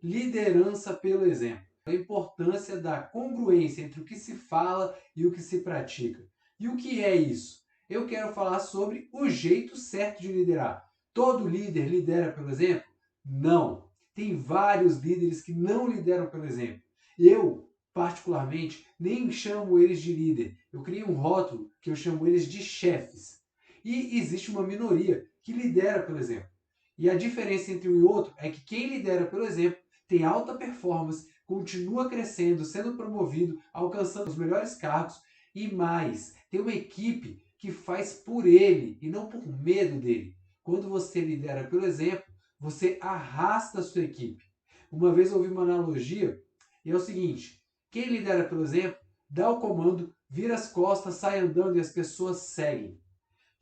liderança pelo exemplo. A importância da congruência entre o que se fala e o que se pratica. E o que é isso? Eu quero falar sobre o jeito certo de liderar. Todo líder lidera pelo exemplo? Não. Tem vários líderes que não lideram pelo exemplo. Eu, particularmente, nem chamo eles de líder. Eu criei um rótulo que eu chamo eles de chefes. E existe uma minoria que lidera pelo exemplo. E a diferença entre um e outro é que quem lidera pelo exemplo tem alta performance, continua crescendo, sendo promovido, alcançando os melhores cargos e mais, tem uma equipe que faz por ele e não por medo dele. Quando você lidera pelo exemplo, você arrasta a sua equipe. Uma vez eu ouvi uma analogia e é o seguinte: quem lidera pelo exemplo, dá o comando, vira as costas, sai andando e as pessoas seguem.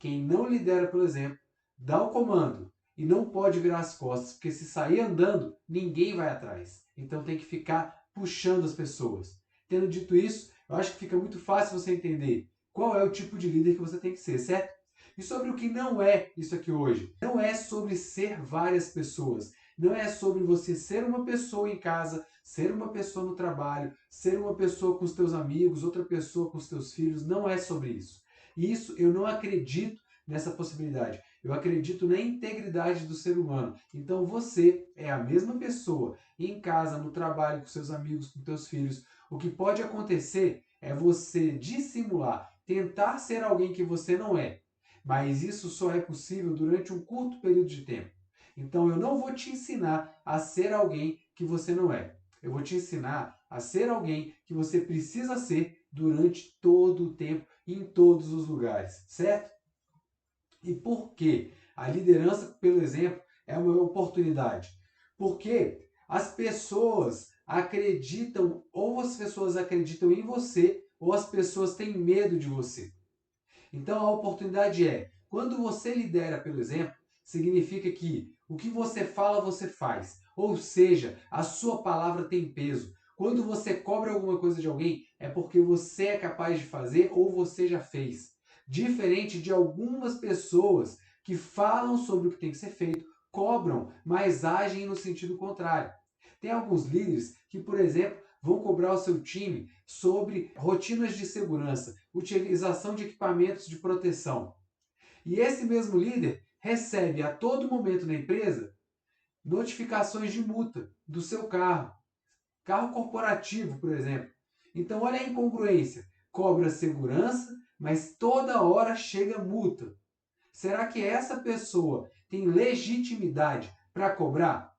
Quem não lidera pelo exemplo, dá o comando e não pode virar as costas, porque se sair andando, ninguém vai atrás. Então tem que ficar puxando as pessoas. Tendo dito isso, eu acho que fica muito fácil você entender qual é o tipo de líder que você tem que ser, certo? E sobre o que não é isso aqui hoje. Não é sobre ser várias pessoas. Não é sobre você ser uma pessoa em casa, ser uma pessoa no trabalho, ser uma pessoa com os teus amigos, outra pessoa com os teus filhos. Não é sobre isso. Isso eu não acredito nessa possibilidade. Eu acredito na integridade do ser humano. Então você é a mesma pessoa em casa, no trabalho, com seus amigos, com seus filhos. O que pode acontecer é você dissimular, tentar ser alguém que você não é. Mas isso só é possível durante um curto período de tempo. Então eu não vou te ensinar a ser alguém que você não é. Eu vou te ensinar a ser alguém que você precisa ser durante todo o tempo, em todos os lugares, certo? E por que a liderança pelo exemplo é uma oportunidade? Porque as pessoas acreditam, ou as pessoas acreditam em você, ou as pessoas têm medo de você. Então a oportunidade é, quando você lidera pelo exemplo, significa que o que você fala, você faz. Ou seja, a sua palavra tem peso. Quando você cobra alguma coisa de alguém, é porque você é capaz de fazer ou você já fez. Diferente de algumas pessoas que falam sobre o que tem que ser feito, cobram, mas agem no sentido contrário. Tem alguns líderes que, por exemplo, vão cobrar o seu time sobre rotinas de segurança, utilização de equipamentos de proteção. E esse mesmo líder recebe a todo momento na empresa notificações de multa do seu carro, carro corporativo, por exemplo. Então, olha a incongruência: cobra segurança, mas toda hora chega multa. Será que essa pessoa tem legitimidade para cobrar?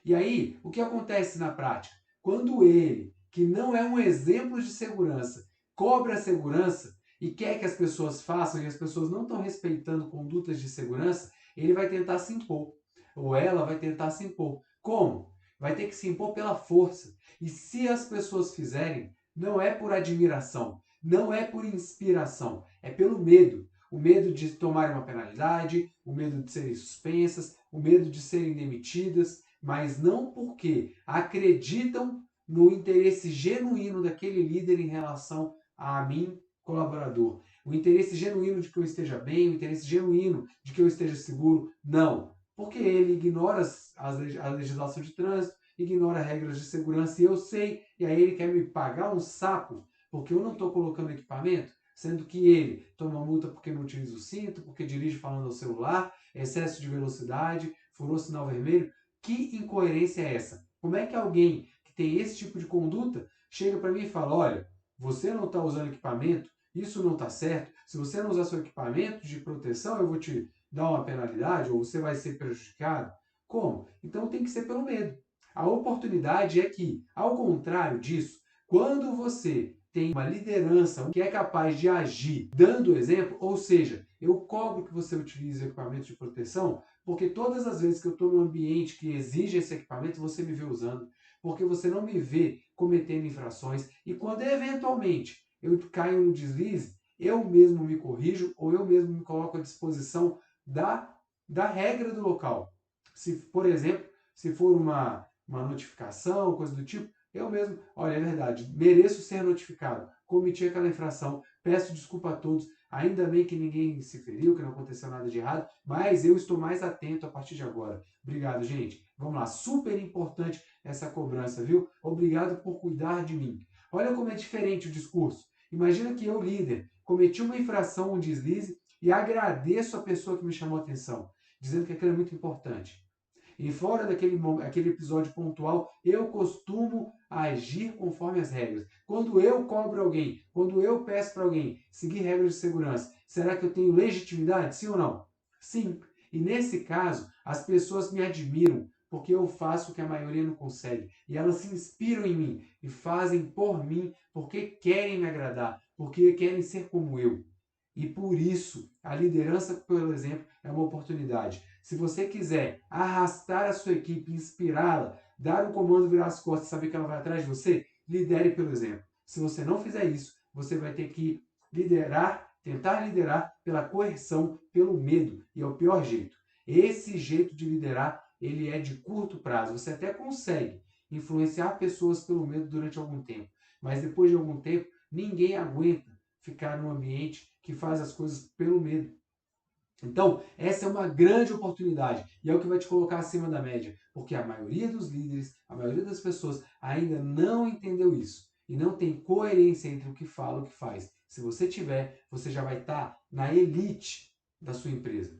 E aí, o que acontece na prática? Quando ele, que não é um exemplo de segurança, cobra a segurança e quer que as pessoas façam e as pessoas não estão respeitando condutas de segurança, ele vai tentar se impor. Ou ela vai tentar se impor. Como? Vai ter que se impor pela força. E se as pessoas fizerem, não é por admiração, não é por inspiração, é pelo medo. O medo de tomarem uma penalidade, o medo de serem suspensas, o medo de serem demitidas, mas não porque acreditam no interesse genuíno daquele líder em relação a mim, colaborador. O interesse genuíno de que eu esteja bem, o interesse genuíno de que eu esteja seguro. Não. Porque ele ignora a legislação de trânsito, ignora regras de segurança e eu sei, e aí ele quer me pagar um sapo porque eu não estou colocando equipamento, sendo que ele toma multa porque não utiliza o cinto, porque dirige falando ao celular, excesso de velocidade, furou sinal vermelho. Que incoerência é essa? Como é que alguém que tem esse tipo de conduta chega para mim e fala: olha, você não está usando equipamento, isso não está certo, se você não usar seu equipamento de proteção, eu vou te dar uma penalidade ou você vai ser prejudicado? Como? Então tem que ser pelo medo. A oportunidade é que, ao contrário disso, quando você tem uma liderança que é capaz de agir dando exemplo, ou seja, eu cobro que você utilize equipamentos de proteção, porque todas as vezes que eu estou num ambiente que exige esse equipamento, você me vê usando, porque você não me vê cometendo infrações, e quando eventualmente eu caio no deslize, eu mesmo me corrijo ou eu mesmo me coloco à disposição da regra do local. Se, por exemplo, se for uma notificação, coisa do tipo, eu mesmo, olha, é verdade, mereço ser notificado, cometi aquela infração, peço desculpa a todos, ainda bem que ninguém se feriu, que não aconteceu nada de errado, mas eu estou mais atento a partir de agora. Obrigado, gente. Vamos lá, super importante essa cobrança, viu? Obrigado por cuidar de mim. Olha como é diferente o discurso. Imagina que eu, líder, cometi uma infração, um deslize, e agradeço a pessoa que me chamou a atenção, dizendo que aquilo é muito importante. E fora aquele episódio pontual, eu costumo agir conforme as regras. Quando eu cobro alguém, quando eu peço para alguém seguir regras de segurança, será que eu tenho legitimidade? Sim ou não? Sim. E nesse caso, as pessoas me admiram porque eu faço o que a maioria não consegue. E elas se inspiram em mim e fazem por mim porque querem me agradar, porque querem ser como eu. E por isso, a liderança, por exemplo, é uma oportunidade. Se você quiser arrastar a sua equipe, inspirá-la, dar um comando, virar as costas e saber que ela vai atrás de você, lidere pelo exemplo. Se você não fizer isso, você vai ter que liderar, tentar liderar pela coerção, pelo medo. E é o pior jeito. Esse jeito de liderar, ele é de curto prazo. Você até consegue influenciar pessoas pelo medo durante algum tempo. Mas depois de algum tempo, ninguém aguenta ficar num ambiente que faz as coisas pelo medo. Então, essa é uma grande oportunidade e é o que vai te colocar acima da média, porque a maioria dos líderes, a maioria das pessoas ainda não entendeu isso e não tem coerência entre o que fala e o que faz. Se você tiver, você já vai estar na elite da sua empresa.